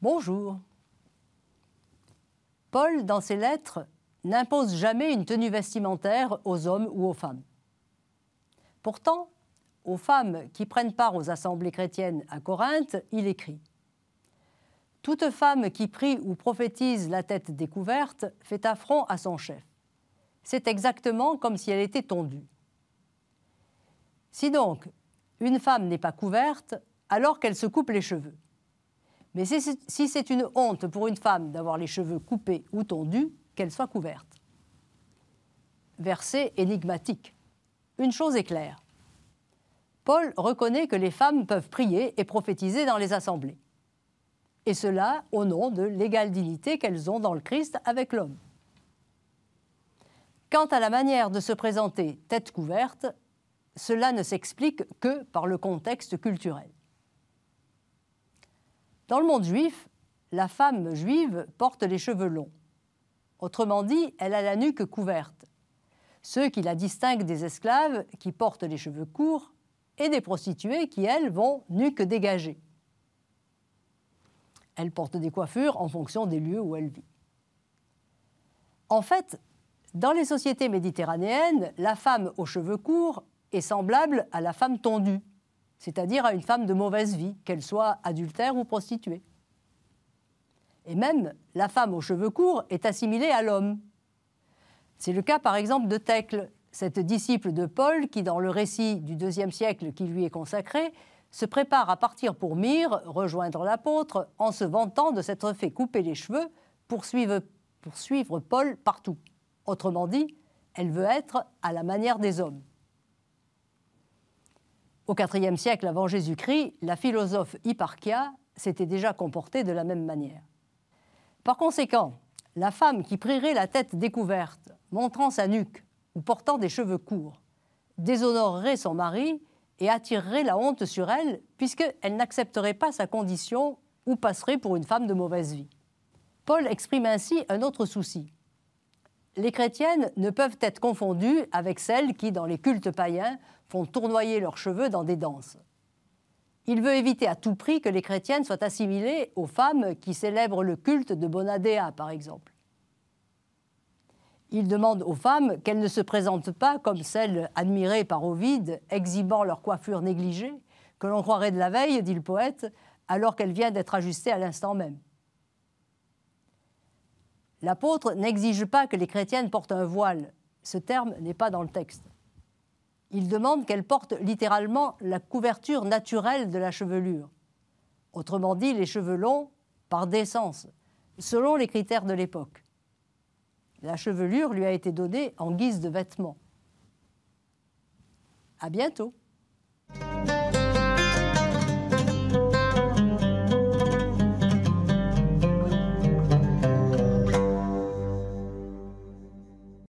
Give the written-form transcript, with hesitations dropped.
Bonjour. Paul, dans ses lettres, n'impose jamais une tenue vestimentaire aux hommes ou aux femmes. Pourtant, aux femmes qui prennent part aux assemblées chrétiennes à Corinthe, il écrit « Toute femme qui prie ou prophétise la tête découverte fait affront à son chef. C'est exactement comme si elle était tondue. Si donc une femme n'est pas couverte, alors qu'elle se coupe les cheveux. Mais si c'est une honte pour une femme d'avoir les cheveux coupés ou tondus, qu'elle soit couverte. » Verset énigmatique. Une chose est claire. Paul reconnaît que les femmes peuvent prier et prophétiser dans les assemblées. Et cela au nom de l'égale dignité qu'elles ont dans le Christ avec l'homme. Quant à la manière de se présenter tête couverte, cela ne s'explique que par le contexte culturel. Dans le monde juif, la femme juive porte les cheveux longs. Autrement dit, elle a la nuque couverte, ce qui la distingue des esclaves qui portent les cheveux courts et des prostituées qui, elles, vont nuque dégagée. Elle porte des coiffures en fonction des lieux où elle vit. En fait, dans les sociétés méditerranéennes, la femme aux cheveux courts est semblable à la femme tondue, c'est-à-dire à une femme de mauvaise vie, qu'elle soit adultère ou prostituée. Et même, la femme aux cheveux courts est assimilée à l'homme. C'est le cas par exemple de Thècle, cette disciple de Paul qui, dans le récit du IIe siècle qui lui est consacré, se prépare à partir pour Myre, rejoindre l'apôtre, en se vantant de s'être fait couper les cheveux pour suivre Paul partout. Autrement dit, elle veut être à la manière des hommes. Au IVe siècle avant Jésus-Christ, la philosophe Hipparchia s'était déjà comportée de la même manière. Par conséquent, la femme qui prierait la tête découverte, montrant sa nuque ou portant des cheveux courts, déshonorerait son mari et attirerait la honte sur elle puisqu'elle n'accepterait pas sa condition ou passerait pour une femme de mauvaise vie. Paul exprime ainsi un autre souci. Les chrétiennes ne peuvent être confondues avec celles qui, dans les cultes païens, font tournoyer leurs cheveux dans des danses. Il veut éviter à tout prix que les chrétiennes soient assimilées aux femmes qui célèbrent le culte de Bonadea, par exemple. Il demande aux femmes qu'elles ne se présentent pas comme celles admirées par Ovide, exhibant leur coiffure négligée, que l'on croirait de la veille, dit le poète, alors qu'elle vient d'être ajustée à l'instant même. L'apôtre n'exige pas que les chrétiennes portent un voile. Ce terme n'est pas dans le texte. Il demande qu'elles portent littéralement la couverture naturelle de la chevelure. Autrement dit, les cheveux longs par décence, selon les critères de l'époque. La chevelure lui a été donnée en guise de vêtement. À bientôt.